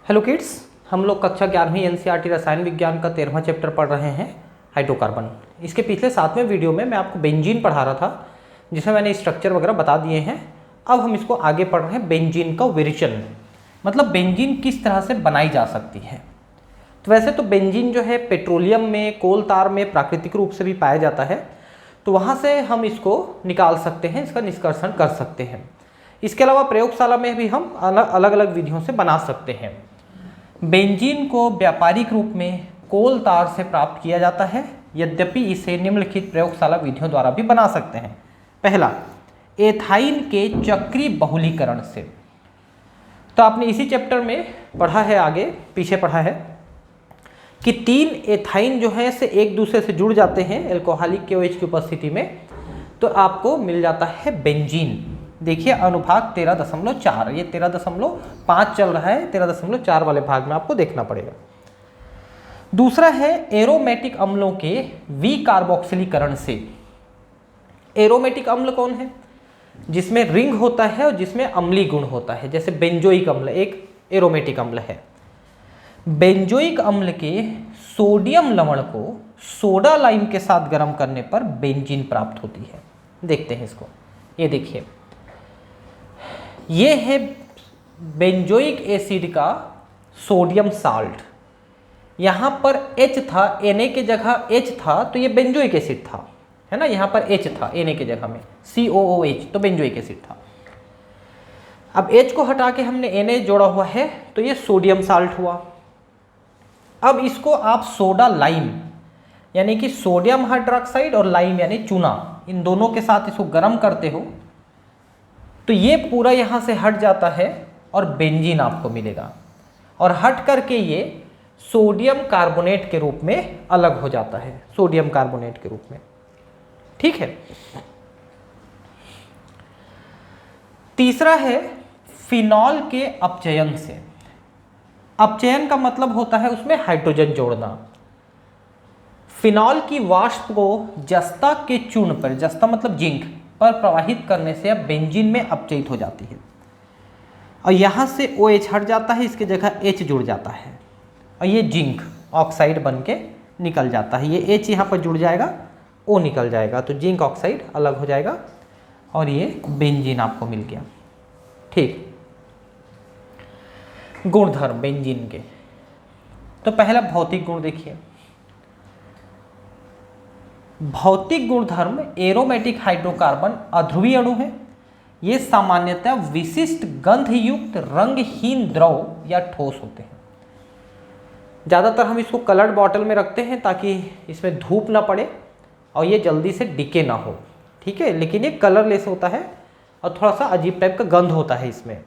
Hello kids, हम लोग कक्षा 11वीं एनसीईआरटी रसायन विज्ञान का 13वां चैप्टर पढ़ रहे हैं हाइड्रोकार्बन। इसके पिछले 7वें वीडियो में मैं आपको बेंजीन पढ़ा रहा था, जिसमें मैंने स्ट्रक्चर वगैरह बता दिए हैं। अब हम इसको आगे पढ़ रहे हैं बेंजीन का विरेचन, मतलब बेंजीन किस तरह से बनाई जा सकती है। तो वैसे तो बेंजीन जो है पेट्रोलियम में, कोल तार में प्राकृतिक रूप से भी पाया जाता है, तो वहाँ से हम इसको निकाल सकते हैं, इसका निष्कर्षण कर सकते हैं। इसके अलावा प्रयोगशाला में भी हम अलग अलग विधियों से बना सकते हैं। बेंजीन को व्यापारिक रूप में कोल तार से प्राप्त किया जाता है, यद्यपि इसे निम्नलिखित प्रयोगशाला विधियों द्वारा भी बना सकते हैं। पहला, एथाइन के चक्रीय बहुलीकरण से। तो आपने इसी चैप्टर में पढ़ा है, आगे पीछे पढ़ा है कि 3 एथाइन जो है से एक दूसरे से जुड़ जाते हैं एल्कोहलिक KOH की उपस्थिति में, तो आपको मिल जाता है बेंजीन। देखिए अनुभाग 13.4, ये 13.5 चल रहा है, 13.4 वाले भाग में आपको देखना पड़ेगा। दूसरा है एरोमेटिक अम्लों के विकार्बोक्सिलीकरण से। एरोमेटिक अम्ल कौन है? जिसमें रिंग होता है और जिसमें अम्लीय गुण होता है, जैसे बेंजोइक अम्ल एक एरोमेटिक अम्ल है। बेंजोइक अम्ल के सोडियम लवण को सोडा लाइम के साथ गर्म करने पर बेंजीन प्राप्त होती है। देखते हैं इसको, ये देखिए, ये है बेंजोइक एसिड का सोडियम साल्ट। यहाँ पर H था, Na के जगह H था, तो ये बेंजोइक एसिड था, है ना। यहाँ पर H था Na के जगह में, COOH, तो बेंजोइक एसिड था। अब H को हटा के हमने Na जोड़ा हुआ है, तो ये सोडियम साल्ट हुआ। अब इसको आप सोडा लाइम यानी कि सोडियम हाइड्रोक्साइड और लाइम यानी चूना, इन दोनों के साथ इसको गर्म करते हो, तो ये पूरा यहाँ से हट जाता है और बेंजीन आपको मिलेगा, और हट करके ये सोडियम कार्बोनेट के रूप में अलग हो जाता है, सोडियम कार्बोनेट के रूप में। ठीक है। तीसरा है फिनॉल के अपचयन से। अपचयन का मतलब होता है उसमें हाइड्रोजन जोड़ना। फिनॉल की वाष्प को जस्ता के चूर्ण पर, जस्ता मतलब जिंक पर प्रवाहित करने से अब बेंजीन में अपचयित हो जाती है, और यहाँ से OH हट जाता है, इसके जगह H जुड़ जाता है, और ये जिंक ऑक्साइड बन के निकल जाता है। ये H यहाँ पर जुड़ जाएगा, O निकल जाएगा, तो जिंक ऑक्साइड अलग हो जाएगा और ये बेंजीन आपको मिल गया। ठीक। गुणधर्म बेंजीन के, तो पहला भौतिक गुण देखिए। भौतिक गुणधर्म, एरोमेटिक हाइड्रोकार्बन अध्रुवीय अणु है। ये सामान्यतः विशिष्ट गंधयुक्त रंगहीन द्रव या ठोस होते हैं। ज़्यादातर हम इसको कलर्ड बॉटल में रखते हैं ताकि इसमें धूप ना पड़े और ये जल्दी से डिके ना हो, ठीक है। लेकिन ये कलरलेस होता है और थोड़ा सा अजीब टाइप का गंध होता है इसमें।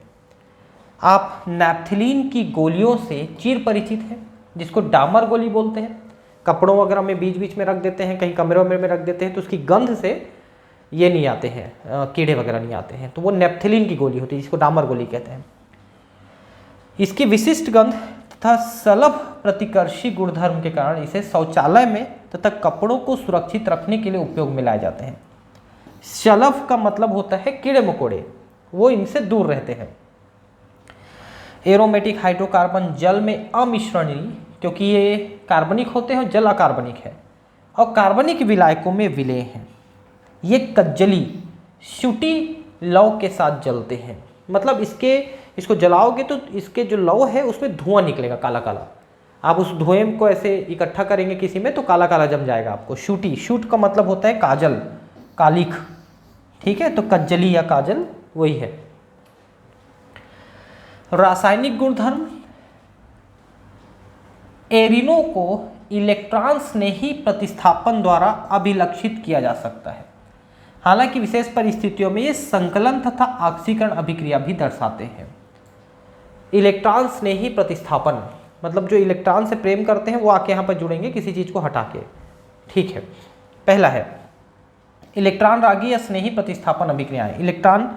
आप नैप्थलीन की गोलियों से चिर परिचित हैं, जिसको डामर गोली बोलते हैं। कपड़ों वगैरह में बीच बीच में रख देते हैं, कहीं कमरे में रख देते हैं, तो उसकी गंध से ये नहीं आते हैं, कीड़े वगैरह नहीं आते हैं, तो वो नैप्थलीन की गोली होती है, जिसको डामर गोली कहते हैं। इसकी विशिष्ट गंध तथा सलभ प्रतिकर्षी गुणधर्म के कारण इसे शौचालय में तथा कपड़ों को सुरक्षित रखने के लिए उपयोग में लाए जाते हैं। सलभ का मतलब होता है कीड़े मकोड़े, वो इनसे दूर रहते हैं। एरोमेटिक हाइड्रोकार्बन जल में अमिश्रणीय, क्योंकि ये कार्बनिक होते हैं और जल अकार्बनिक है, और कार्बनिक विलायकों में विलेय हैं। ये कज्जली शुटी लौ के साथ जलते हैं, मतलब इसको जलाओगे तो इसके जो लौ है उसमें धुआं निकलेगा काला काला। आप उस धुएं को ऐसे इकट्ठा करेंगे किसी में तो काला काला जम जाएगा आपको। शूटी, शूट का मतलब होता है काजल, कालिख, ठीक है। तो कज्जली या काजल वही है। रासायनिक गुणधर्म, एरिनो को इलेक्ट्रॉन स्नेही प्रतिस्थापन द्वारा अभिलक्षित किया जा सकता है। हालांकि विशेष परिस्थितियों में ये संकलन तथा ऑक्सीकरण अभिक्रिया भी दर्शाते हैं। इलेक्ट्रॉन स्नेही प्रतिस्थापन मतलब जो इलेक्ट्रॉन से प्रेम करते हैं वो आके यहाँ पर जुड़ेंगे किसी चीज़ को हटा के, ठीक है। पहला है इलेक्ट्रॉन रागी या स्नेही प्रतिस्थापन अभिक्रियाएं। इलेक्ट्रॉन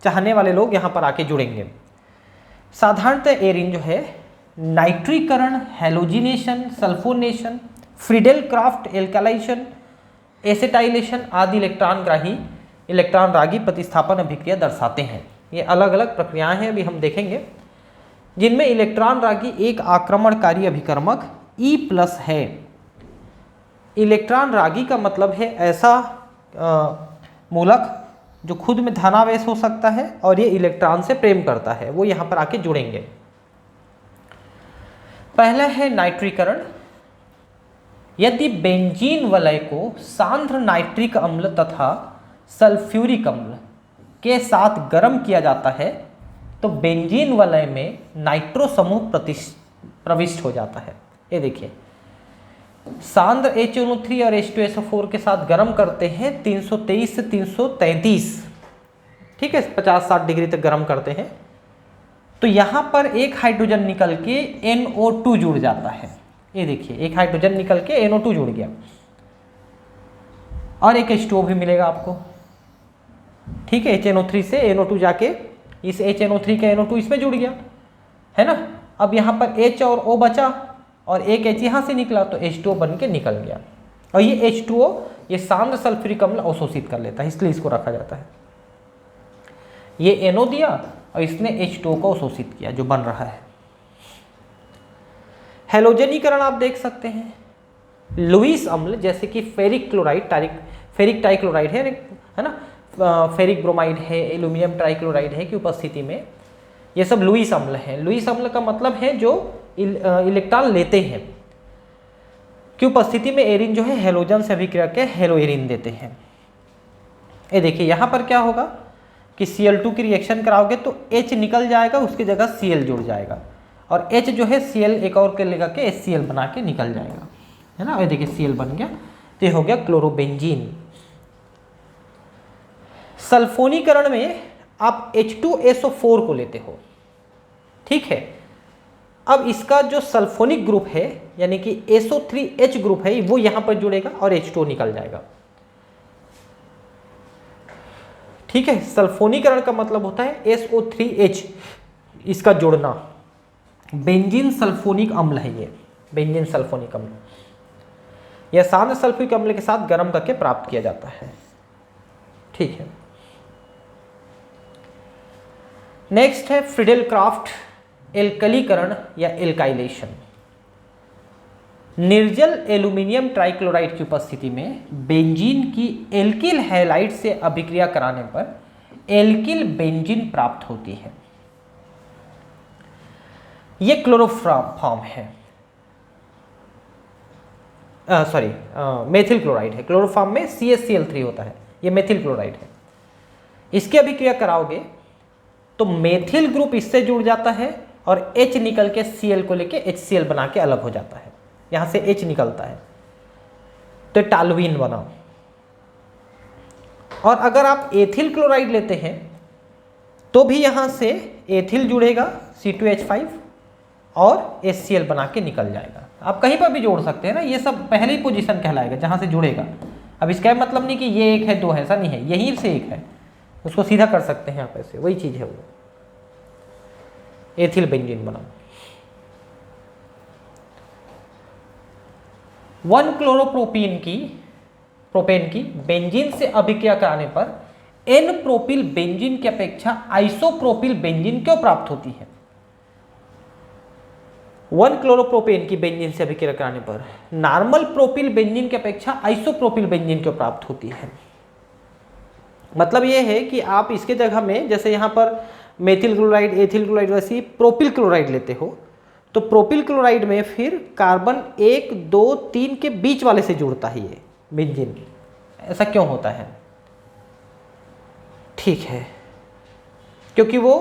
चाहने वाले लोग यहाँ पर आके जुड़ेंगे। साधारणतः एरिन जो है नाइट्रीकरण, हैलोजिनेशन, सल्फोनेशन, फ्रीडेल क्राफ्ट एल्कालाइजेशन, एसेटाइलेशन आदि इलेक्ट्रॉन रागी प्रतिस्थापन अभिक्रिया दर्शाते हैं। ये अलग अलग प्रक्रियाएं हैं, अभी हम देखेंगे। जिनमें इलेक्ट्रॉन रागी एक आक्रमणकारी अभिकर्मक E+ है। इलेक्ट्रॉन रागी का मतलब है ऐसा मूलक जो खुद में धनावेश हो सकता है और ये इलेक्ट्रॉन से प्रेम करता है, वो यहाँ पर आके जुड़ेंगे। पहला है नाइट्रीकरण। यदि बेंजीन वलय को सांद्र नाइट्रिक अम्ल तथा सल्फ्यूरिक अम्ल के साथ गर्म किया जाता है तो बेंजीन वलय में नाइट्रो समूह प्रविष्ट हो जाता है। ये देखिए, सांद्र HNO3 और H2SO4 के साथ गर्म करते हैं 323 से 333, ठीक है, 50-60 डिग्री तक गर्म करते हैं, तो यहाँ पर एक हाइड्रोजन निकल के NO2 जुड़ जाता है। ये देखिए, एक हाइड्रोजन निकल के NO2 जुड़ गया और एक H2O भी मिलेगा आपको, ठीक है। HNO3 से NO2 जाके इस HNO3 का NO2 इसमें जुड़ गया, है ना। अब यहाँ पर H और O बचा और एक H यहाँ से निकला तो H2O बन के निकल गया, और ये H2O ये सांद्र सल्फ्यूरिक अम्ल अवशोषित कर लेता है, इसलिए इसको रखा जाता है। ये NO दिया और इसने H2O को अवशोषित किया जो बन रहा है। हैलोजनीकरण आप देख सकते हैं। लुईस अम्ल जैसे कि फेरिक क्लोराइड, फेरिक ट्राइक्लोराइड है ना, फेरिक ब्रोमाइड है, एल्यूमिनियम ट्राइक्लोराइड है की उपस्थिति में, ये सब लुईस अम्ल है। लुईस अम्ल का मतलब है जो इलेक्ट्रॉन लेते हैं की उपस्थिति में एरिन जो है हैलोजन से अभिक्रिया के हैलोएरिन देते हैं। ये देखिए, यहाँ पर क्या होगा कि Cl2 की रिएक्शन कराओगे तो H निकल जाएगा, उसकी जगह Cl जुड़ जाएगा, और H जो है Cl एक और के लेगा के HCl बना के निकल जाएगा, है ना। ये देखिए Cl बन गया, तो ये हो गया क्लोरोबेंजीन। सल्फोनीकरण में आप H2SO4 को लेते हो, ठीक है। अब इसका जो सल्फोनिक ग्रुप है यानी कि SO3H ग्रुप है वो यहां पर जुड़ेगा और H2O निकल जाएगा, ठीक है। सल्फोनीकरण का मतलब होता है SO3H इसका जुड़ना। बेंजीन सल्फोनिक अम्ल है ये, बेंजीन सल्फोनिक अम्ल, यह सांद्र सल्फ्यूरिक अम्ल के साथ गर्म करके प्राप्त किया जाता है, ठीक है। नेक्स्ट है फ्रीडेल क्राफ्ट एल्कलीकरण या एल्काइलेशन। निर्जल एल्यूमिनियम ट्राइक्लोराइड की उपस्थिति में बेंजीन की एल्किल हैलाइड से अभिक्रिया कराने पर एल्किल बेंजीन प्राप्त होती है। यह क्लोरोफॉर्म है, मेथिल क्लोराइड है। क्लोरोफॉर्म में CaCl3 होता है, यह मेथिल क्लोराइड है। इसकी अभिक्रिया कराओगे तो मेथिल ग्रुप इससे जुड़ जाता है और H निकल के Cl को लेके HCl बना के अलग हो जाता है, यहां से H निकलता है, तो टालुइन बना। और अगर आप एथिल क्लोराइड लेते हैं तो भी यहां से एथिल जुड़ेगा C2H5 और HCl बना के निकल जाएगा। आप कहीं पर भी जोड़ सकते हैं ना, ये सब पहली पोजीशन कहलाएगा जहां से जुड़ेगा। अब इसका मतलब नहीं कि ये एक है दो है, ऐसा नहीं है, यहीं से एक है, उसको सीधा कर सकते हैं आप ऐसे, वही चीज है वो, एथिल बेंजीन बना। 1 प्रोपेन की बेंजीन से अभिक्रिया कराने पर N प्रोपिल बेंजीन की अपेक्षा आइसोप्रोपिल बेंजीन क्यों प्राप्त होती है? 1 क्लोरोप्रोपेन की बेंजीन से अभिक्रिया कराने पर नॉर्मल प्रोपिल बेंजीन की अपेक्षा आइसोप्रोपिल बेंजीन क्यों प्राप्त होती है? मतलब यह है कि आप इसके जगह में जैसे यहाँ पर मेथिल क्लोराइड, एथिल क्लोराइड, वैसे ही प्रोपिल क्लोराइड लेते हो तो प्रोपिल क्लोराइड में फिर कार्बन 1, 2, 3 के बीच वाले से जुड़ता है ये बेंजीन। ऐसा क्यों होता है? ठीक है, क्योंकि वो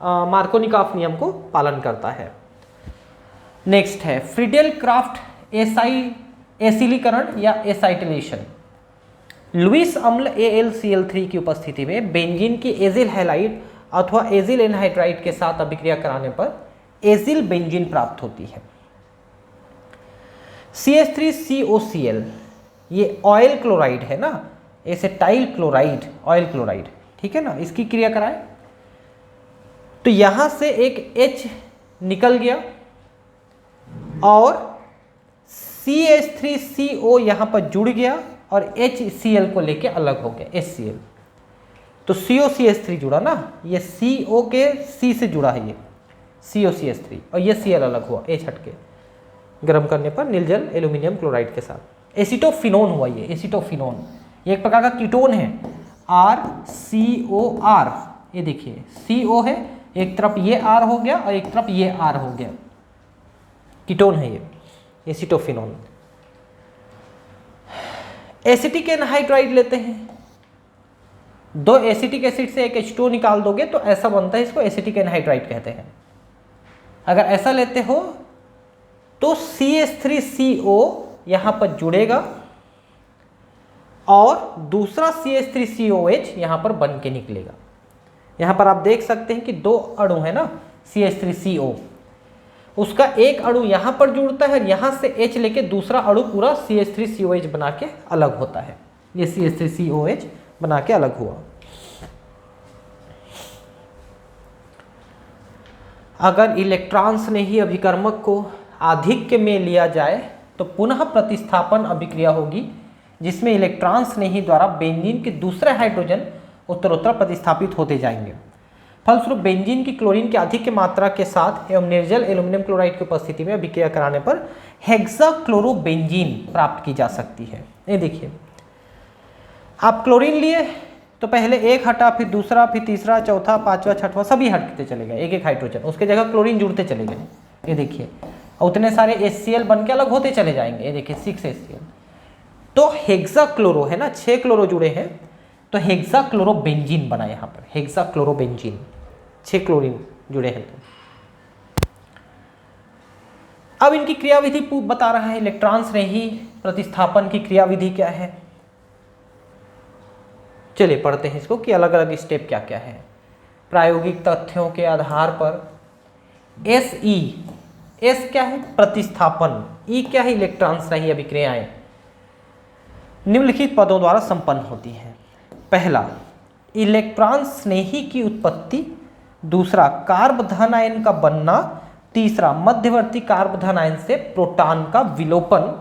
मार्कोनिकॉफ नियम को पालन करता है। नेक्स्ट है फ्रीडेल क्राफ्ट एसिलीकरण या एसाइटिलेशन। लुईस अम्ल AlCl3 की उपस्थिति में बेंजीन की एजिल हैलाइड अथवा एजिल एनहाइड्राइड के साथ अभिक्रिया कराने पर एजिल बेंजीन प्राप्त होती है। CH3COCl ये ऑयल क्लोराइड है ना, एसेटाइल क्लोराइड, ऑयल क्लोराइड, ठीक है ना। इसकी क्रिया कराएं तो यहां से एक H निकल गया और CH3CO यहां पर जुड़ गया और HCl को लेके अलग हो गया HCl, तो COCH3 जुड़ा ना, ये CO के C से जुड़ा है ये, COCH3 और ये Cl अलग हुआ H हटके, गर्म करने पर निर्जल एल्यूमिनियम क्लोराइड के साथ। एसीटोफिनोन हुआ ये एसीटोफिनोन, ये एक प्रकार का कीटोन है RCOR। ये देखिए CO है, एक तरफ ये R हो गया और एक तरफ ये R हो गया, कीटोन है ये एसीटोफिनोन। एसिटिक एनहाइड्राइड लेते हैं, 2 एसिटिक एसिड से एक H2O निकाल दोगे तो ऐसा बनता है, इसको एसिटिक एनहाइड्राइड कहते हैं। अगर ऐसा लेते हो तो CH3CO यहां पर जुड़ेगा और दूसरा CH3COH यहां पर बन के निकलेगा। यहां पर आप देख सकते हैं कि 2 अणु है ना CH3CO, उसका एक अणु यहां पर जुड़ता है, यहां से H लेके दूसरा अणु पूरा CH3COH बना के अलग होता है। ये CH3COH बना के अलग हुआ। अगर इलेक्ट्रॉन्स ने ही अभिकर्मक को आधिक्य में लिया जाए तो पुनः प्रतिस्थापन अभिक्रिया होगी, जिसमें इलेक्ट्रॉन्स ने ही द्वारा बेंजीन के दूसरे हाइड्रोजन उत्तरोत्तर प्रतिस्थापित होते जाएंगे। फलस्वरूप बेंजीन की क्लोरीन की आधिक्य मात्रा के साथ एवं निर्जल एल्यूमिनियम क्लोराइड की उपस्थिति में अभिक्रिया कराने पर हेक्साक्लोरोबेंजीन प्राप्त की जा सकती है। ये देखिए, आप क्लोरीन लिए तो पहले एक हटा, फिर दूसरा, फिर तीसरा, चौथा, पांचवा, छठवां, सभी हटते चले गए, एक एक हाइड्रोजन, उसके जगह क्लोरीन जुड़ते चले गए। ये देखिए, उतने सारे HCl बन के अलग होते चले जाएंगे। ये देखिए 6 HCl, तो हेक्साक्लोरो है ना, 6 क्लोरो जुड़े हैं तो हेक्साक्लोरोबेंजीन बना यहाँ पर, हेक्साक्लोरोबेंजीन, 6 क्लोरीन जुड़े हैं। अब इनकी क्रियाविधि बता रहा है, इलेक्ट्रॉन्स ने ही प्रतिस्थापन की क्रियाविधि क्या है। चलिए पढ़ते हैं इसको कि अलग अलग स्टेप क्या क्या है। प्रायोगिक तथ्यों के आधार पर S क्या है, प्रतिस्थापन, E क्या है, इलेक्ट्रॉन्स नहीं अभिक्रियाएं निम्नलिखित पदों द्वारा संपन्न होती हैं। पहला, इलेक्ट्रॉन स्नेही की उत्पत्ति, दूसरा कार्ब धन आयन का बनना, तीसरा मध्यवर्ती कार्ब धन आयन से प्रोटॉन का विलोपन,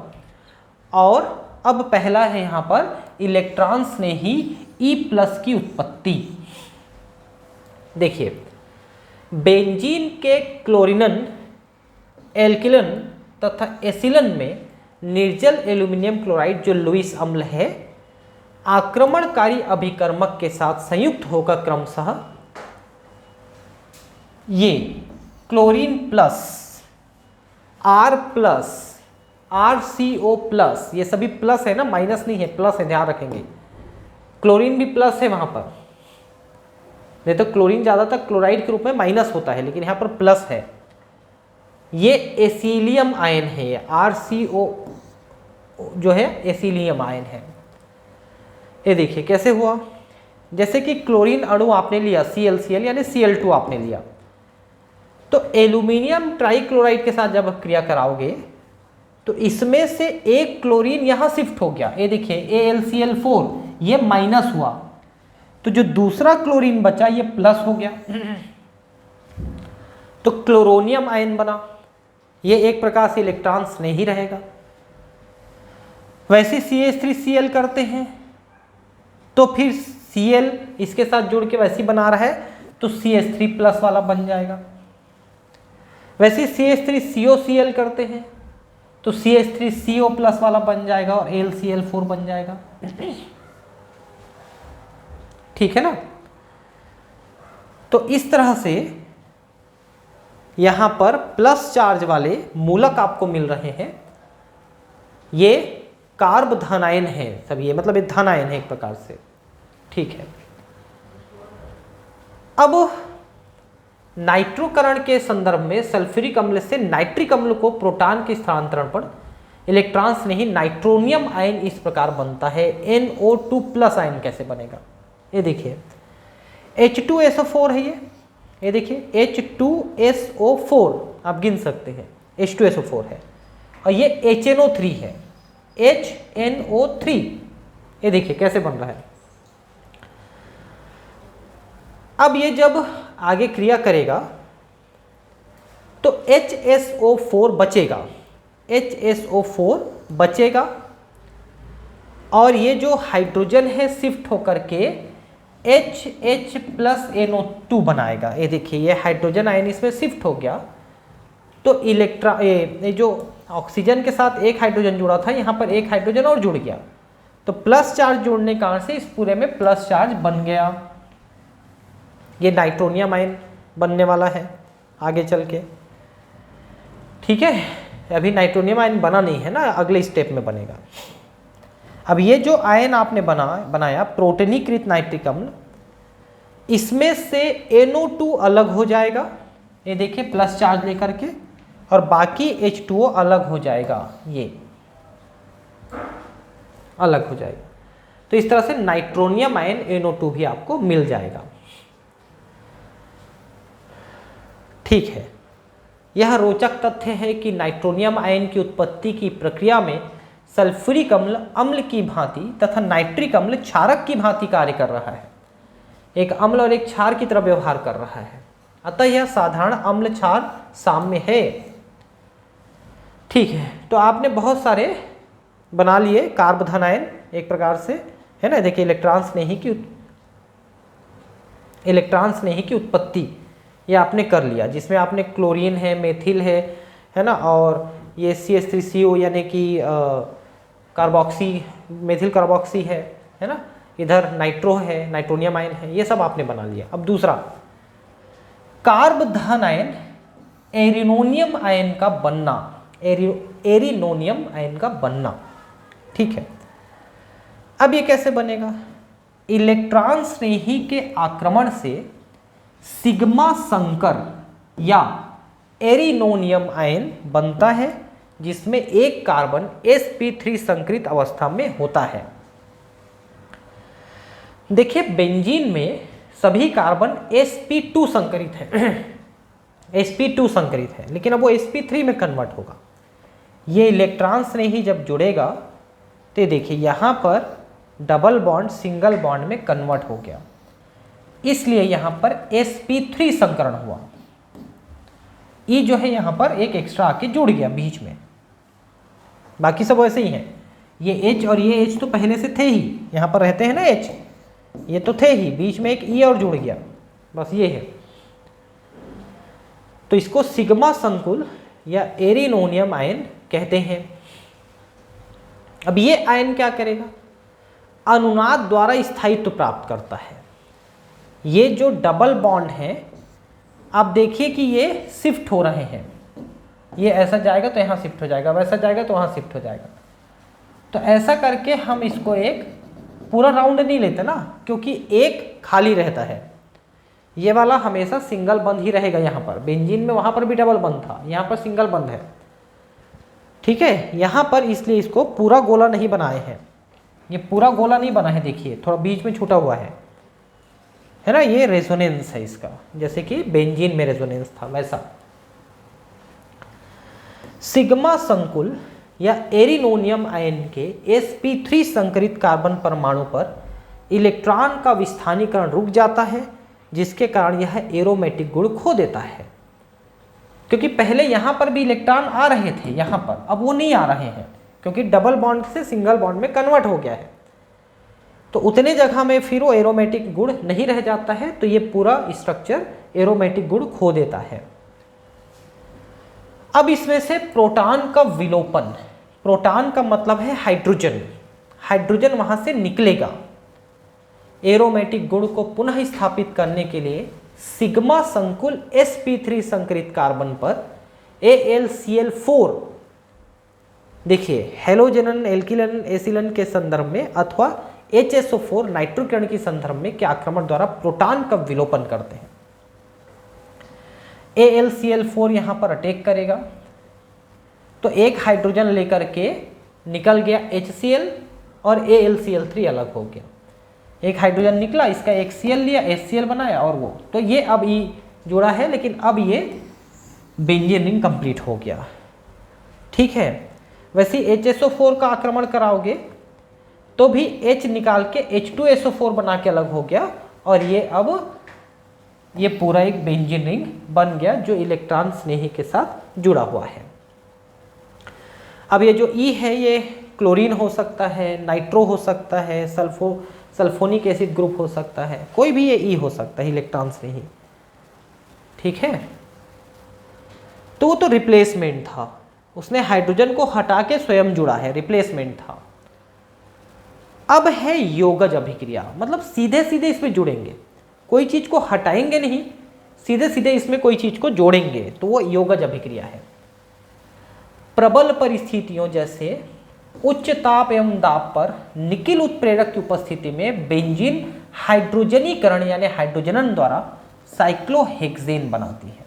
और अब पहला है यहाँ पर इलेक्ट्रॉन स्नेही E+ की उत्पत्ति। देखिए, बेंजीन के क्लोरिनन, एल्किलन तथा एसिलन में निर्जल एल्यूमिनियम क्लोराइड जो लुईस अम्ल है, आक्रमणकारी अभिकर्मक के साथ संयुक्त होकर क्रमशः ये क्लोरीन प्लस, R+, RCO+, ये सभी प्लस है ना, माइनस नहीं है, प्लस है, ध्यान रखेंगे। क्लोरीन भी प्लस है वहां पर, नहीं तो क्लोरीन ज्यादातर क्लोराइड के रूप में माइनस होता है, लेकिन यहां पर प्लस है। ये एसिलियम आयन है, ये RCO जो है एसिलियम आयन है। ये देखिए कैसे हुआ, जैसे कि क्लोरीन अणु आपने लिया ClCl यानी Cl2 आपने लिया, तो एल्यूमिनियम ट्राइक्लोराइड के साथ जब क्रिया कराओगे तो इसमें से एक क्लोरीन यहां शिफ्ट हो गया। ये देखिए AlCl4, ये माइनस हुआ, तो जो दूसरा क्लोरीन बचा ये प्लस हो गया, तो क्लोरोनियम आयन बना। ये एक प्रकार से इलेक्ट्रॉन्स नहीं रहेगा। वैसे CH3Cl करते हैं तो फिर Cl इसके साथ जुड़ के वैसे बना रहा है तो CH3+ वाला बन जाएगा। वैसे CH3COCl करते हैं तो CH3CO+ वाला बन जाएगा और AlCl4 बन जाएगा। ठीक है ना। तो इस तरह से यहां पर प्लस चार्ज वाले मूलक आपको मिल रहे हैं। ये कार्ब धनायन है सब, ये मतलब ये धनायन है एक प्रकार से। ठीक है। अब नाइट्रोकरण के संदर्भ में सल्फ्यूरिक अम्ल से नाइट्रिक अम्ल को प्रोटॉन के स्थानांतरण पर इलेक्ट्रॉन्स नहीं नाइट्रोनियम आयन इस प्रकार बनता है। NO2+ आयन कैसे बनेगा, ये देखिए H2SO4 है ये देखिए H2SO4 आप गिन सकते हैं, H2SO4 है और ये HNO3 है, HNO3। ये देखिए कैसे बन रहा है। अब ये जब आगे क्रिया करेगा तो HSO4 बचेगा, HSO4 बचेगा और ये जो हाइड्रोजन है शिफ्ट होकर के H प्लस NO2 बनाएगा। ये देखिए ये हाइड्रोजन आयन इसमें शिफ्ट हो गया, तो इलेक्ट्रॉन ये जो ऑक्सीजन के साथ एक हाइड्रोजन जुड़ा था, यहाँ पर एक हाइड्रोजन और जुड़ गया, तो प्लस चार्ज जुड़ने के कारण से इस पूरे में प्लस चार्ज बन गया। ये नाइट्रोनियम आयन बनने वाला है आगे चल के। ठीक है, अभी नाइट्रोनियम आयन बना नहीं है ना, अगले स्टेप में बनेगा। अब ये जो आयन आपने बनाया प्रोटोनीकृत नाइट्रिक अम्ल, इसमें से NO2 अलग हो जाएगा, ये देखिए प्लस चार्ज लेकर के, और बाकी H2O अलग हो जाएगा, ये अलग हो जाएगा। तो इस तरह से नाइट्रोनियम आयन NO2 भी आपको मिल जाएगा। ठीक है, यह रोचक तथ्य है कि नाइट्रोनियम आयन की उत्पत्ति की प्रक्रिया में सल्फ्यूरिक अम्ल अम्ल की भांति तथा नाइट्रिक अम्ल क्षारक की भांति कार्य कर रहा है, एक अम्ल और एक क्षार की तरह व्यवहार कर रहा है। अतः यह साधारण अम्ल क्षार साम्य है। ठीक है, तो आपने बहुत सारे बना लिए कार्बोधन आयन एक प्रकार से, है ना। देखिए इलेक्ट्रॉन स्नेही की उत्पत्ति ये आपने कर लिया, जिसमें आपने क्लोरीन है, मेथिल है ना, और ये CH3CO यानी कि कार्बोक्सी, मेथिल कार्बोक्सी है ना, इधर नाइट्रो है, नाइट्रोनियम आयन है, ये सब आपने बना लिया। अब दूसरा कार्बोधन आयन एरिनोनियम आयन का बनना, एरिनोनियम आयन का बनना। ठीक है, अब ये कैसे बनेगा? इलेक्ट्रॉन स्नेही के आक्रमण से सिग्मा संकर या एरिनोनियम आयन बनता है, जिसमें एक कार्बन sp3 संकरित अवस्था में होता है। देखिए बेंजीन में सभी कार्बन sp2 संकरित है sp2 संकरित है, लेकिन अब वो sp3 में कन्वर्ट होगा। ये इलेक्ट्रॉन स्नेही जब जुड़ेगा तो देखिए यहाँ पर डबल बॉन्ड सिंगल बॉन्ड में कन्वर्ट हो गया, इसलिए यहाँ पर sp3 संकरण हुआ। E जो है यहाँ पर एक एक्स्ट्रा आके जुड़ गया बीच में, बाकी सब वैसे ही हैं। ये H और ये H तो पहले से थे ही, यहाँ पर रहते हैं ना H, ये तो थे ही, बीच में एक E और जुड़ गया, बस ये है। तो इसको सिग्मा संकुल या एरिनोनियम आयन कहते हैं। अब ये आयन क्या करेगा? अनुनाद द्वारा स्थायित्व प्राप्त करता है। ये जो डबल बॉन्ड है, आप देखिए कि ये शिफ्ट हो रहे हैं, ये ऐसा जाएगा तो यहाँ शिफ्ट हो जाएगा, वैसा जाएगा तो वहाँ शिफ्ट हो जाएगा। तो ऐसा करके हम इसको एक पूरा राउंड नहीं लेते ना, क्योंकि एक खाली रहता है, ये वाला हमेशा सिंगल बंद ही रहेगा। यहाँ पर बेंजीन में वहाँ पर भी डबल बंद था, यहाँ पर सिंगल बंद है। ठीक है, यहाँ पर इसलिए इसको पूरा गोला नहीं बनाए हैं, ये पूरा गोला नहीं बना है, देखिए थोड़ा बीच में छूटा हुआ है ना। ये रेजोनेंस है इसका, जैसे कि बेंजीन में रेजोनेंस था वैसा। सिग्मा संकुल या एरिनोनियम आयन के sp3 संकरित कार्बन परमाणु पर इलेक्ट्रॉन का विस्थानीकरण रुक जाता है, जिसके कारण यह एरोमेटिक गुण खो देता है। क्योंकि पहले यहाँ पर भी इलेक्ट्रॉन आ रहे थे यहाँ पर, अब वो नहीं आ रहे हैं, क्योंकि डबल बॉन्ड से सिंगल बॉन्ड में कन्वर्ट हो गया है। तो उतने जगह में फिर वो एरोमेटिक गुण नहीं रह जाता है, तो ये पूरा स्ट्रक्चर एरोमेटिक गुण खो देता है। अब इसमें से प्रोटॉन का विलोपन, प्रोटॉन का मतलब है हाइड्रोजन, हाइड्रोजन वहां से निकलेगा। एरोमेटिक गुण को पुनः स्थापित करने के लिए सिग्मा संकुल sp3 संकरित कार्बन पर AlCl4, देखिए हेलोजन, एल्किलन, एसिलन के संदर्भ में अथवा HSO4 नाइट्रोकिरण के संदर्भ में के आक्रमण द्वारा प्रोटॉन का विलोपन करते हैं। AlCl4 यहाँ पर अटैक करेगा, तो एक हाइड्रोजन लेकर के निकल गया HCl और AlCl3 अलग हो गया। एक हाइड्रोजन निकला, इसका एक Cl लिया, HCl बनाया, और वो तो ये अब E जुड़ा है, लेकिन अब ये बेंजीन रिंग कंप्लीट हो गया। ठीक है, वैसे HSO4 का आक्रमण कराओगे तो भी H निकाल के H2SO4 बना के अलग हो गया, और ये अब ये पूरा एक बेंजीन रिंग बन गया जो इलेक्ट्रॉन स्नेही के साथ जुड़ा हुआ है। अब ये जो E है ये क्लोरीन हो सकता है, नाइट्रो हो सकता है, सल्फोनिक एसिड ग्रुप हो सकता है, कोई भी ये ई हो सकता है इलेक्ट्रॉन से ही, ठीक है। तो वो तो रिप्लेसमेंट था, उसने हाइड्रोजन को हटा के स्वयं जुड़ा है, रिप्लेसमेंट था। अब है योगज अभिक्रिया, मतलब सीधे सीधे इसमें जुड़ेंगे, कोई चीज को हटाएंगे नहीं, सीधे सीधे इसमें कोई चीज को जोड़ेंगे, तो वो योगज अभिक्रिया है। प्रबल परिस्थितियों जैसे उच्च ताप एवं दाब पर निकिल उत्प्रेरक की उपस्थिति में बेंजीन हाइड्रोजनीकरण यानी हाइड्रोजनन द्वारा साइक्लोहेक्सेन बनाती है।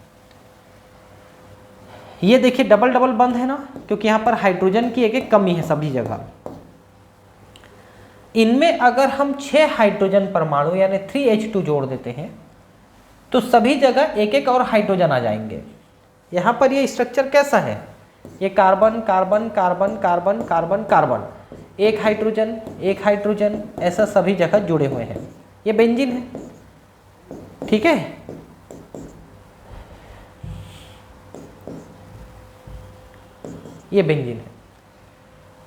ये देखिए डबल डबल बंद है ना, क्योंकि यहां पर हाइड्रोजन की एक एक कमी है सभी जगह। इनमें अगर हम 6 हाइड्रोजन परमाणु यानी 3H2 जोड़ देते हैं तो सभी जगह एक एक और हाइड्रोजन आ जाएंगे। यहां पर ये स्ट्रक्चर कैसा है, ये carbon carbon carbon carbon carbon carbon, एक हाइड्रोजन ऐसा सभी जगह जुड़े हुए हैं। ये बेंजीन है, ठीक है। ये बेंजीन है।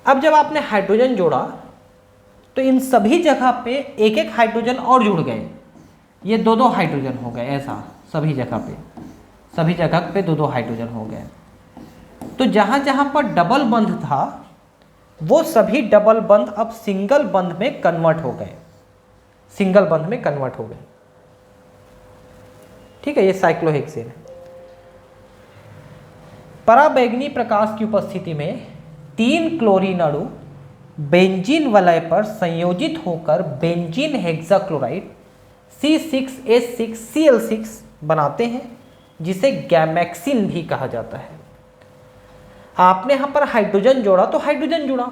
अब जब आपने हाइड्रोजन जोड़ा तो इन सभी जगह पे एक एक हाइड्रोजन और जुड़ गए, ये दो दो हाइड्रोजन हो गए, ऐसा सभी जगह पे दो दो हाइड्रोजन हो गए। तो जहां जहां पर डबल बंध था वो सभी डबल बंध अब सिंगल बंध में कन्वर्ट हो गए, ठीक है। ये साइक्लोहेक्सेन है। पराबैंगनी प्रकाश की उपस्थिति में 3 क्लोरीन अणु बेंजीन वलय पर संयोजित होकर बेंजीन हेक्साक्लोराइड C6H6Cl6 बनाते हैं, जिसे गैमेक्सिन भी कहा जाता है। आपने यहां पर हाइड्रोजन जोड़ा तो हाइड्रोजन जुड़ा,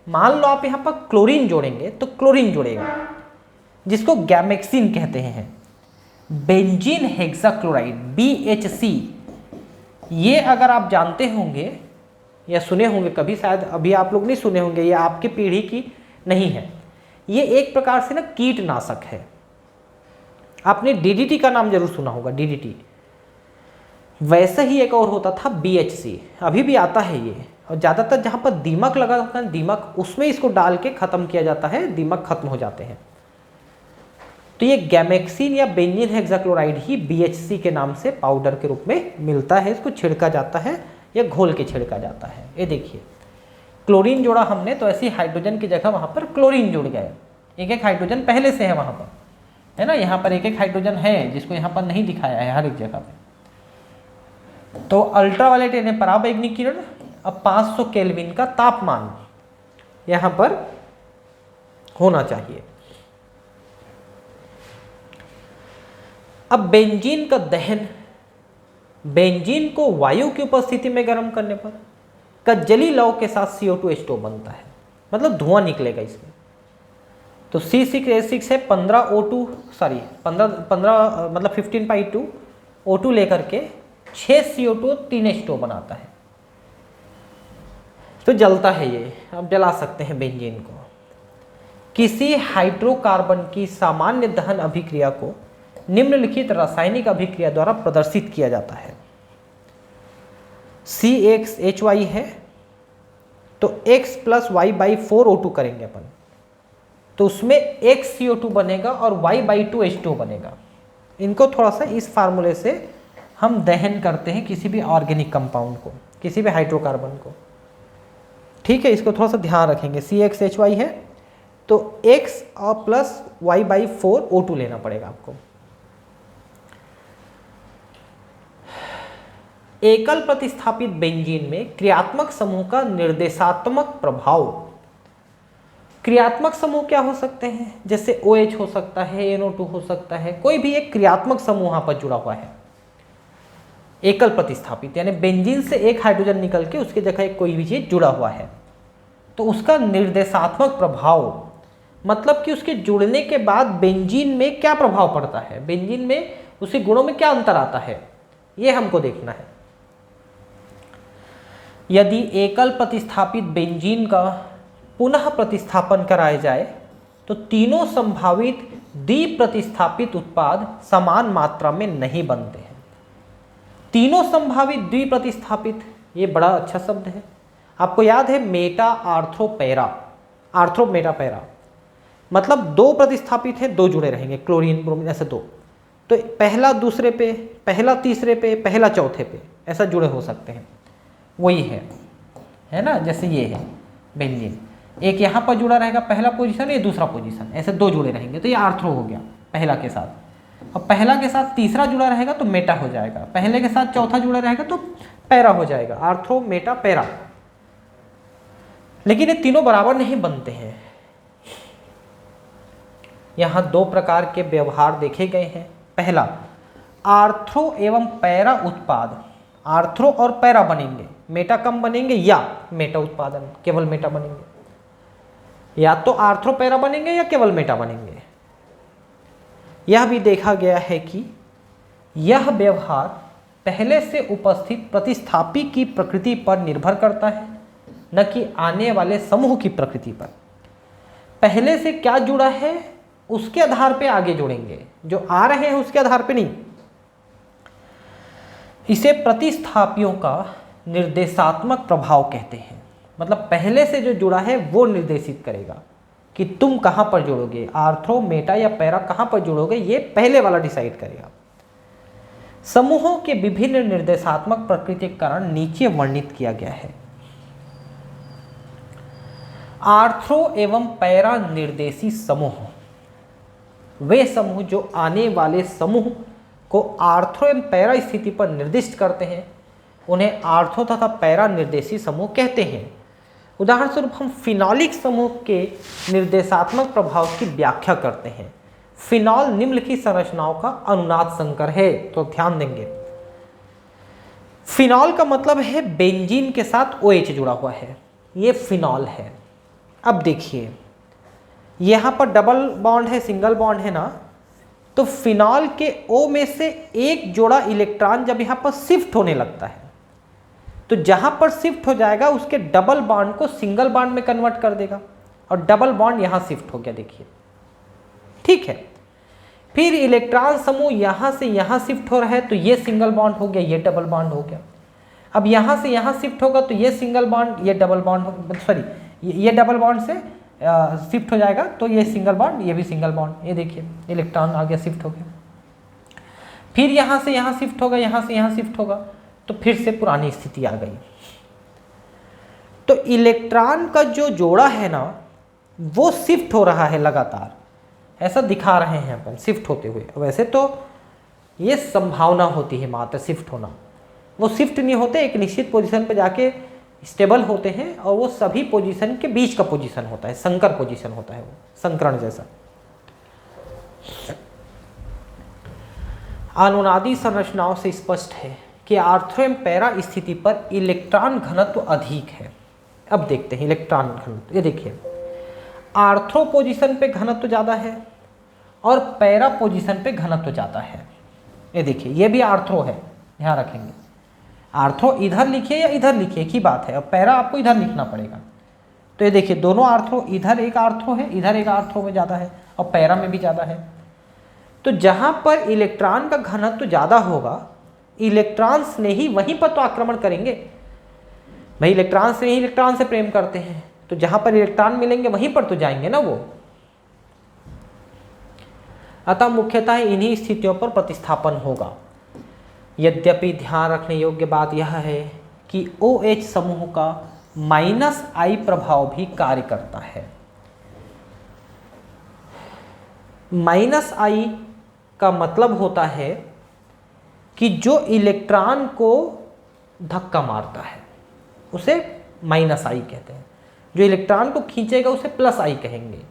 मान लो आप यहां पर क्लोरीन जोड़ेंगे तो क्लोरीन जुड़ेगा, जिसको गैमेक्सिन कहते हैं। बेंजीन हेक्साक्लोराइड BHC, ये अगर आप जानते होंगे या सुने होंगे कभी, शायद अभी आप लोग नहीं सुने होंगे, ये आपकी पीढ़ी की नहीं है, ये एक प्रकार से ना कीटनाशक है। आपने DDT का नाम जरूर सुना होगा, DDT। वैसे ही एक और होता था BHC, अभी भी आता है ये, और ज़्यादातर जहाँ पर दीमक लगा होता है, दीमक, उसमें इसको डाल के ख़त्म किया जाता है, दीमक खत्म हो जाते हैं। तो ये गैमेक्सिन या बेंजीन हेक्साक्लोराइड ही BHC के नाम से पाउडर के रूप में मिलता है। इसको छिड़का जाता है या घोल के छिड़का जाता है। ये देखिए क्लोरीन जोड़ा हमने तो ऐसी हाइड्रोजन की जगह वहाँ पर क्लोरीन जुड़ गए, एक एक हाइड्रोजन पहले से है वहाँ पर, है ना। यहाँ पर एक एक हाइड्रोजन है जिसको यहाँ पर नहीं दिखाया है हर एक जगह पे। तो अल्ट्रावायलेट यानी पराबैंगनी किरण, अब 500 केल्विन का तापमान यहाँ पर होना चाहिए। अब बेंजीन का दहन, बेंजीन को वायु की उपस्थिति में गर्म करने पर कज्जली लौ के साथ CO2H2 बनता है, मतलब धुआं निकलेगा इसमें। तो C6H6 है 15 मतलब 15/2 O2 लेकर के 6 CO2 3 H2 बनाता है। तो जलता है ये, आप जला सकते हैं बेंजीन को। किसी हाइड्रोकार्बन की सामान्य दहन अभिक्रिया को निम्नलिखित रासायनिक अभिक्रिया द्वारा प्रदर्शित किया जाता है। CXHY है तो X + Y/4 O2 करेंगे अपन, तो उसमें X CO2 बनेगा और Y/2 H2 बनेगा। इनको थोड़ा सा इस फार्मूले से हम दहन करते हैं किसी भी ऑर्गेनिक कंपाउंड को, किसी भी हाइड्रोकार्बन को, ठीक है। इसको थोड़ा सा ध्यान रखेंगे। CXHY है तो X + Y/4 O2 लेना पड़ेगा आपको। एकल प्रतिस्थापित बेंजीन में क्रियात्मक समूह का निर्देशात्मक प्रभाव। क्रियात्मक समूह क्या हो सकते हैं, जैसे OH हो सकता है, NO2 हो सकता है, कोई भी एक क्रियात्मक समूह यहाँ पर जुड़ा हुआ है। एकल प्रतिस्थापित यानी बेंजीन से एक हाइड्रोजन निकल के उसकी जगह एक कोई भी चीज जुड़ा हुआ है, तो उसका निर्देशात्मक प्रभाव मतलब कि उसके जुड़ने के बाद बेंजीन में क्या प्रभाव पड़ता है, बेंजीन में उसके गुणों में क्या अंतर आता है, ये हमको देखना है। यदि एकल प्रतिस्थापित बेंजीन का पुनः प्रतिस्थापन कराया जाए तो तीनों संभावित द्विप्रतिस्थापित उत्पाद समान मात्रा में नहीं बनते हैं। तीनों संभावित द्विप्रतिस्थापित, ये बड़ा अच्छा शब्द है। आपको याद है मेटा आर्थ्रोमेटा पैरा, मतलब दो प्रतिस्थापित हैं, दो जुड़े रहेंगे, क्लोरीन ब्रोमीन ऐसे दो, तो पहला दूसरे पे, पहला तीसरे पे, पहला चौथे पे, ऐसा जुड़े हो सकते हैं। वही है ना, जैसे ये है बेंजीन, एक यहाँ पर जुड़ा रहेगा पहला पोजीशन, ये दूसरा पोजीशन, ऐसे दो जुड़े रहेंगे तो ये आर्थ्रो हो गया पहला के साथ। अब पहला के साथ तीसरा जुड़ा रहेगा तो मेटा हो जाएगा, पहले के साथ चौथा जुड़ा रहेगा तो पैरा हो जाएगा, आर्थ्रो मेटा पैरा। लेकिन ये तीनों बराबर नहीं बनते हैं। यहाँ दो प्रकार के व्यवहार देखे गए हैं। पहला, आर्थ्रो एवं पैरा उत्पाद, आर्थ्रो और पैरा बनेंगे, मेटा कम बनेंगे या मेटा उत्पादन, केवल मेटा बनेंगे, या तो आर्थ्रो पैरा बनेंगे या केवल मेटा बनेंगे। यह भी देखा गया है कि यह व्यवहार पहले से उपस्थित प्रतिस्थापी की प्रकृति पर निर्भर करता है, न कि आने वाले समूह की प्रकृति पर। पहले से क्या जुड़ा है उसके आधार पे आगे जोड़ेंगे, जो आ रहे हैं उसके आधार पे नहीं। इसे प्रतिस्थापियों का निर्देशात्मक प्रभाव कहते हैं। मतलब पहले से जो जुड़ा है वो निर्देशित करेगा कि तुम कहाँ पर जोड़ोगे, आर्थ्रो मेटा या पैरा कहाँ पर जोड़ोगे, ये पहले वाला डिसाइड करेगा। समूहों के विभिन्न निर्देशात्मक प्रकृति के कारण नीचे वर्णित किया गया है। आर्थ्रो एवं पैरा निर्देशी समूह, वे समूह जो आने वाले समूह को आर्थ्रो एवं पैरा स्थिति पर निर्दिष्ट करते हैं, उन्हें आर्थ्रो तथा पैरा निर्देशी समूह कहते हैं। उदाहरण स्वरूप हम फिनॉलिक समूह के निर्देशात्मक प्रभाव की व्याख्या करते हैं। फिनॉल निम्नलिखित संरचनाओं का अनुनाद संकर है, तो ध्यान देंगे। फिनॉल का मतलब है बेंजीन के साथ OH जुड़ा हुआ है, ये फिनॉल है। अब देखिए यहाँ पर डबल बॉन्ड है, सिंगल बॉन्ड है ना, तो फिनॉल के O में से एक जोड़ा इलेक्ट्रॉन जब यहाँ पर शिफ्ट होने लगता है, तो जहाँ पर शिफ्ट हो जाएगा उसके डबल बॉन्ड को सिंगल बॉन्ड में कन्वर्ट कर देगा, और डबल बॉन्ड यहाँ शिफ्ट हो गया, देखिए ठीक है। फिर इलेक्ट्रॉन समूह यहाँ से यहाँ शिफ्ट हो रहा है, तो ये सिंगल बॉन्ड हो गया, ये डबल बॉन्ड हो गया। अब यहाँ से यहाँ शिफ्ट होगा तो ये सिंगल बॉन्ड, ये डबल बॉन्ड, सॉरी ये डबल बॉन्ड से शिफ्ट हो जाएगा, तो ये सिंगल बॉन्ड, ये भी सिंगल बॉन्ड, ये देखिए इलेक्ट्रॉन आ गया, शिफ्ट हो गया। फिर यहाँ से यहाँ शिफ्ट होगा, यहाँ से यहाँ शिफ्ट होगा, तो फिर से पुरानी स्थिति आ गई। तो इलेक्ट्रॉन का जो जोड़ा है ना वो शिफ्ट हो रहा है लगातार, ऐसा दिखा रहे हैं अपन शिफ्ट होते हुए। वैसे तो ये संभावना होती है मात्र शिफ्ट होना, वो शिफ्ट नहीं होते, एक निश्चित पोजीशन पे जाके स्टेबल होते हैं, और वो सभी पोजीशन के बीच का पोजीशन होता है, संकर पोजीशन होता है, वो संकरण जैसा। अनुनादी संरचनाओं से स्पष्ट है कि आर्थ्रो एवं पैरा स्थिति पर इलेक्ट्रॉन घनत्व अधिक है। अब देखते हैं इलेक्ट्रॉन घनत्व, ये देखिए आर्थ्रो पोजीशन पे घनत्व ज़्यादा है और पैरा पोजीशन पे घनत्व ज़्यादा है। ये देखिए ये भी आर्थ्रो है, ध्यान रखेंगे। आर्थ्रो इधर लिखिए या इधर लिखिए एक ही बात है, और पैरा आपको इधर लिखना पड़ेगा। तो ये देखिए दोनों आर्थ्रो, इधर एक आर्थ्रो है, इधर एक आर्थ्रो में ज़्यादा है, और पैरा में भी ज़्यादा है। तो जहाँ पर इलेक्ट्रॉन का घनत्व ज़्यादा होगा, इलेक्ट्रॉन्स ने ही वहीं पर तो आक्रमण करेंगे भाई, इलेक्ट्रॉन्स ने ही इलेक्ट्रॉन से प्रेम करते हैं, तो जहाँ पर इलेक्ट्रॉन मिलेंगे वहीं पर तो जाएंगे ना वो। अतः मुख्यतः इन्हीं स्थितियों पर प्रतिस्थापन होगा। यद्यपि ध्यान रखने योग्य बात यह है कि OH समूह का -I प्रभाव भी कार्य करता है। -I का मतलब होता है कि जो इलेक्ट्रॉन को धक्का मारता है उसे -I कहते हैं, जो इलेक्ट्रॉन को खींचेगा उसे +I कहेंगे,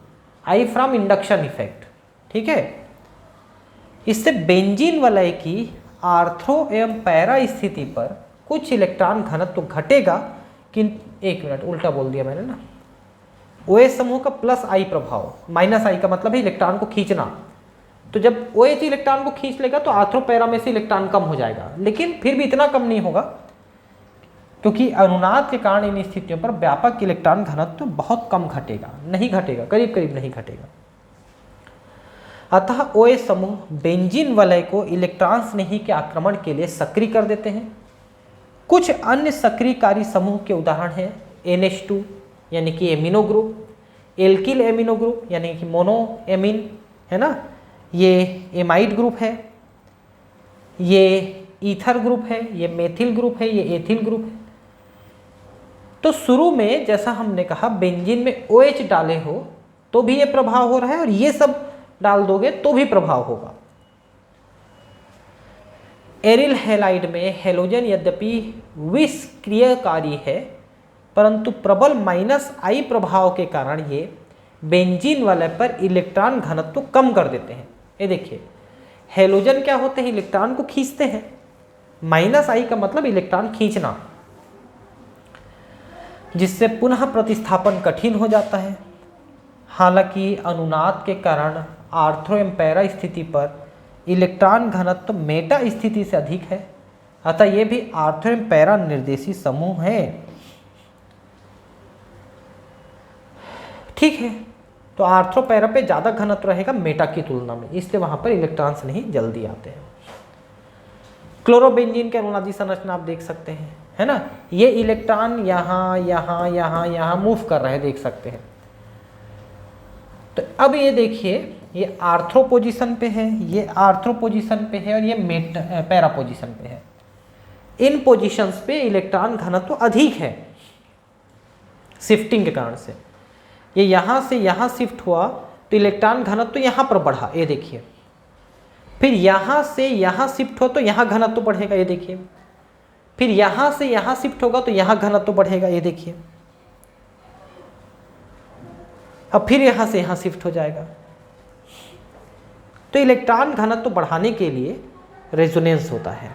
I फ्रॉम इंडक्शन इफेक्ट, ठीक है। इससे बेंजीन वलय की आर्थ्रो एवं पैरा स्थिति पर कुछ इलेक्ट्रॉन घनत्व घटेगा, किंतु एक मिनट उल्टा बोल दिया मैंने ना, OH समूह का +I प्रभाव, -I का मतलब है इलेक्ट्रॉन को खींचना। तो जब OH इलेक्ट्रॉन को खींच लेगा तो आर्थ्रो पैरा में से इलेक्ट्रॉन कम हो जाएगा, लेकिन फिर भी इतना कम नहीं होगा, क्योंकि अनुनाद के कारण इन स्थितियों पर व्यापक इलेक्ट्रॉन घनत्व बहुत कम घटेगा, नहीं घटेगा, करीब करीब नहीं घटेगा। अतः OH समूह बेंजीन वलय को इलेक्ट्रॉन स्नेही के आक्रमण के लिए सक्रिय कर देते हैं। कुछ अन्य सक्रियकारी समूह के उदाहरण हैं NH2 यानी कि amino group, alkyl amino group यानी कि मोनो एमिन है ना, ये एमाइड ग्रुप है, ये ईथर ग्रुप है, ये मेथिल ग्रुप है, ये एथिल ग्रुप है। तो शुरू में जैसा हमने कहा बेंजीन में OH डाले हो तो भी ये प्रभाव हो रहा है और ये सब डाल दोगे तो भी प्रभाव होगा। एरिल हैलाइड में हैलोजन यद्यपि विषक्रियकारी है परंतु प्रबल -I प्रभाव के कारण ये बेंजीन वाले पर इलेक्ट्रॉन घनत्व कम कर देते हैं। ये देखिए हैलोजन क्या होते हैं, इलेक्ट्रॉन को खींचते हैं, -I का मतलब इलेक्ट्रॉन खींचना, जिससे पुनः प्रतिस्थापन कठिन हो जाता है। हालांकि अनुनाद के कारण आर्थ्रो एवं पैरा स्थिति पर इलेक्ट्रॉन घनत्व मेटा स्थिति से अधिक है, अतः ये भी आर्थ्रो एवं पैरा निर्देशी समूह है। ठीक है, तो आर्थ्रो पैरा पे ज़्यादा घनत्व रहेगा मेटा की तुलना में, इसलिए वहाँ पर इलेक्ट्रॉन्स नहीं जल्दी आते हैं। क्लोरोबेंजीन के अनुनादी संरचना आप देख सकते हैं, है ना, ये इलेक्ट्रॉन यहाँ यहाँ यहाँ यहाँ मूव कर रहे हैं, देख सकते हैं। तो अब ये देखिए ये आर्थ्रो पोजीशन पे है, ये आर्थ्रो पोजीशन पे है और ये पैरा पोजीशन पे है। इन पोजीशंस पे इलेक्ट्रॉन घनत्व अधिक है शिफ्टिंग के कारण से। ये यहाँ से यहाँ शिफ्ट हुआ तो इलेक्ट्रॉन घनत्व तो यहाँ पर बढ़ा, ये देखिए। फिर यहाँ से यहाँ शिफ्ट हो तो यहाँ घनत्व बढ़ेगा, ये देखिए। फिर यहाँ से यहाँ शिफ्ट होगा तो यहाँ घनत्व बढ़ेगा, ये देखिए। अब फिर यहाँ से यहाँ शिफ्ट हो जाएगा। तो इलेक्ट्रॉन घनत्व बढ़ाने के लिए रेजोनेंस होता है।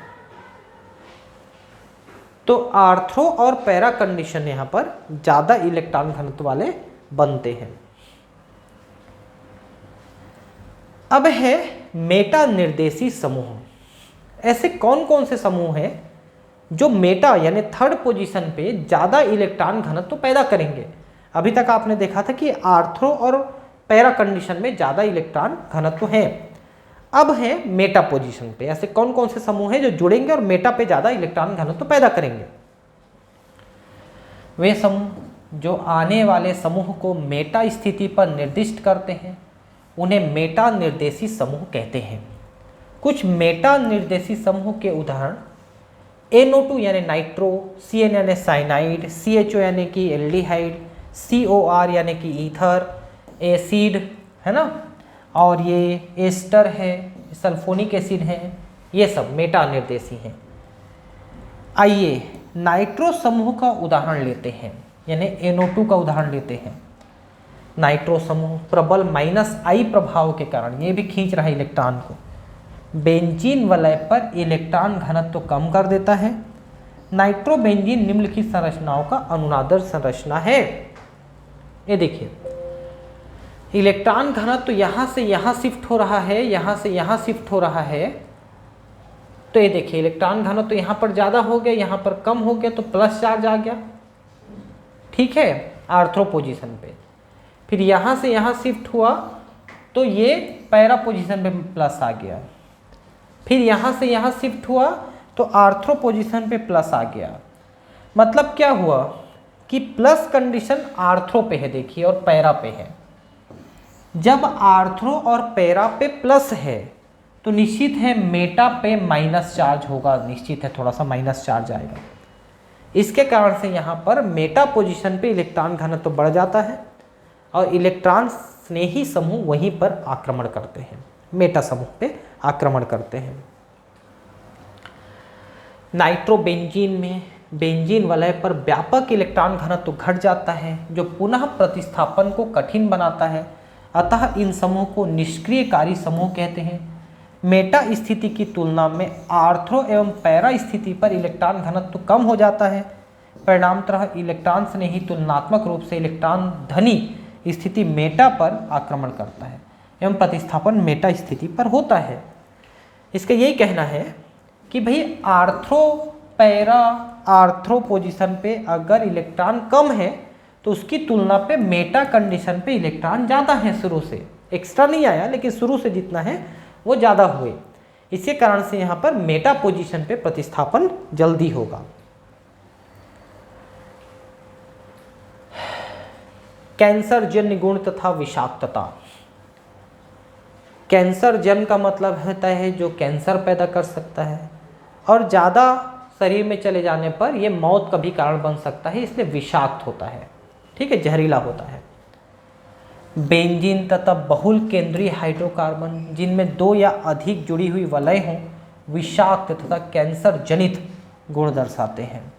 तो आर्थ्रो और पैरा कंडीशन यहाँ पर ज़्यादा इलेक्ट्रॉन घनत्व वाले बनते हैं। अब है मेटा निर्देशी समूह। ऐसे कौन कौन से समूह हैं जो मेटा यानी थर्ड पोजीशन पे ज़्यादा इलेक्ट्रॉन घनत्व पैदा करेंगे। अभी तक आपने देखा था कि आर्थ्रो और पैरा कंडीशन में ज़्यादा इलेक्ट्रॉन घनत्व है। अब है मेटा पोजीशन पे ऐसे कौन कौन से समूह हैं जो जुड़ेंगे और मेटा पे ज़्यादा इलेक्ट्रॉन घनत्व पैदा करेंगे। वे समूह जो आने वाले समूह को मेटा स्थिति पर निर्दिष्ट करते हैं उन्हें मेटा निर्देशी समूह कहते हैं। कुछ मेटा निर्देशी समूह के उदाहरण NO2 यानी नाइट्रो, CN यानी साइनाइड, CHO यानी कि एल्डिहाइड, COR यानी कि ईथर, एसिड है ना, और ये एस्टर है, सल्फोनिक एसिड है, ये सब मेटा निर्देशी हैं। आइए नाइट्रो समूह का उदाहरण लेते हैं, यानी NO2 का उदाहरण लेते हैं। नाइट्रो समूह प्रबल -I प्रभाव के कारण ये भी खींच रहा है इलेक्ट्रॉन को, बेंजीन वलय पर इलेक्ट्रॉन घनत्व कम कर देता है। नाइट्रोबेंजीन निम्नलिखित संरचनाओं का अनुनादर संरचना है। ये देखिए इलेक्ट्रॉन घनत्व तो यहाँ से यहाँ शिफ्ट हो रहा है, यहाँ से यहाँ शिफ्ट हो रहा है। तो ये देखिए इलेक्ट्रॉन घनत्व तो यहाँ पर ज़्यादा हो गया, यहाँ पर कम हो गया, तो प्लस चार्ज आ गया। ठीक है, आर्थ्रो पोजीशन पे। फिर यहाँ से यहाँ शिफ्ट हुआ तो ये पैरा पोजीशन पे प्लस आ गया। फिर यहाँ से यहाँ शिफ्ट हुआ तो आर्थ्रो पोजीशन पे प्लस आ गया। मतलब क्या हुआ कि प्लस कंडीशन आर्थ्रो पे है देखिए और पैरा पे है। जब आर्थ्रो और पैरा पे प्लस है तो निश्चित है मेटा पे माइनस चार्ज होगा, निश्चित है थोड़ा सा माइनस चार्ज आएगा। इसके कारण से यहाँ पर मेटा पोजीशन पे इलेक्ट्रॉन घनत्व तो बढ़ जाता है और इलेक्ट्रॉन स्नेही समूह वहीं पर आक्रमण करते हैं, मेटा समूह पे आक्रमण करते हैं। नाइट्रोबेंजीन में बेंजीन वलय पर व्यापक इलेक्ट्रॉन घनत्व घट जाता है जो पुनः प्रतिस्थापन को कठिन बनाता है, अतः इन समूह को निष्क्रियकारी समूह कहते हैं। मेटा स्थिति की तुलना में आर्थ्रो एवं पैरा स्थिति पर इलेक्ट्रॉन घनत्व कम हो जाता है। परिणामतः इलेक्ट्रॉन स्नेही तुलनात्मक रूप से इलेक्ट्रॉन धनी स्थिति मेटा पर आक्रमण करता है एवं प्रतिस्थापन मेटा स्थिति पर होता है। इसका यही कहना है कि भाई आर्थ्रो पैरा आर्थ्रो पोजीशन पे अगर इलेक्ट्रॉन कम है तो उसकी तुलना पे मेटा कंडीशन पे इलेक्ट्रॉन ज़्यादा है। शुरू से एक्स्ट्रा नहीं आया लेकिन शुरू से जितना है वो ज़्यादा हुए, इसके कारण से यहाँ पर मेटा पोजीशन पे प्रतिस्थापन जल्दी होगा। कैंसर जन्य गुण तथा विषाक्तता। कैंसर जन्य का मतलब होता है जो कैंसर पैदा कर सकता है, और ज़्यादा शरीर में चले जाने पर यह मौत का भी कारण बन सकता है, इसलिए विषाक्त होता है। ठीक है, जहरीला होता है। बेंजीन तथा बहुल केंद्रीय हाइड्रोकार्बन जिनमें 2 या अधिक जुड़ी हुई वलय हों विषाक्त तथा कैंसर जनित गुण दर्शाते हैं।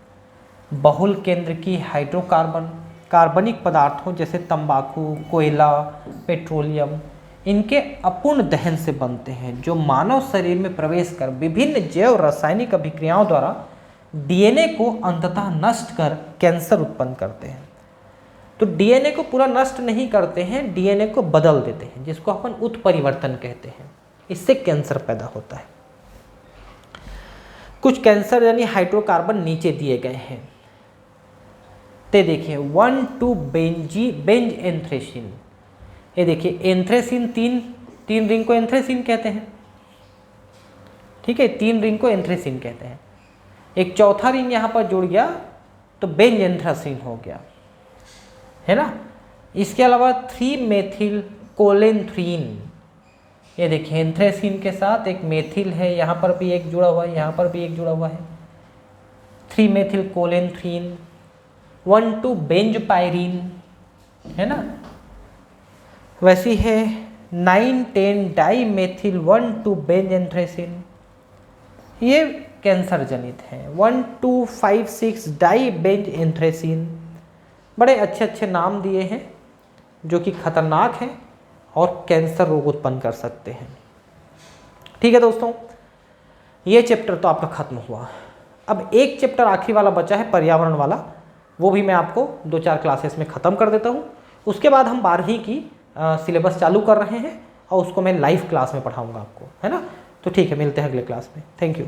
बहुल केंद्र की हाइड्रोकार्बन कार्बनिक पदार्थों जैसे तंबाकू, कोयला, पेट्रोलियम इनके अपूर्ण दहन से बनते हैं, जो मानव शरीर में प्रवेश कर विभिन्न जैव रासायनिक अभिक्रियाओं द्वारा डीएनए को अंततः नष्ट कर कैंसर उत्पन्न करते हैं। तो डीएनए को पूरा नष्ट नहीं करते हैं, डीएनए को बदल देते हैं, जिसको अपन उत्परिवर्तन कहते हैं। इससे कैंसर पैदा होता है। कुछ कैंसर यानी हाइड्रोकार्बन नीचे दिए गए हैं। ते देखिए 1,2 बेंज एंथ्रेसिन। ये देखिए एंथ्रेसिन, तीन रिंग को एंथ्रेसिन कहते हैं। ठीक है, 3 रिंग को एंथ्रेसिन कहते हैं। एक चौथा रिंग यहाँ पर जुड़ गया तो बेंज एंथ्रेसिन हो गया, है ना। इसके अलावा 3 मेथिल कोलेंथ्रीन। ये देखिए एंथ्रेसिन के साथ एक मेथिल है, यहाँ पर भी एक जुड़ा हुआ है, यहाँ पर भी एक जुड़ा हुआ है। 3 मेथिल कोलेंथ्रीन, 1,2 बेंजपायरीन, है ना। वैसी है 9,10 डाई मेथिल 1,2 बेंज एंथ्रेसिन, ये कैंसर जनित है। 1,2,5,6 डाई बेंज एंथ्रेसिन। बड़े अच्छे अच्छे नाम दिए हैं जो कि खतरनाक हैं और कैंसर रोग उत्पन्न कर सकते हैं। ठीक है दोस्तों, ये चैप्टर तो आपका खत्म हुआ। अब एक चैप्टर आखिरी वाला बचा है, पर्यावरण वाला, वो भी मैं आपको 2-4 क्लासेस में ख़त्म कर देता हूँ। उसके बाद हम 12वीं की सिलेबस चालू कर रहे हैं और उसको मैं लाइव क्लास में पढ़ाऊँगा आपको, है ना। तो ठीक है, मिलते हैं अगले क्लास में। Thank you.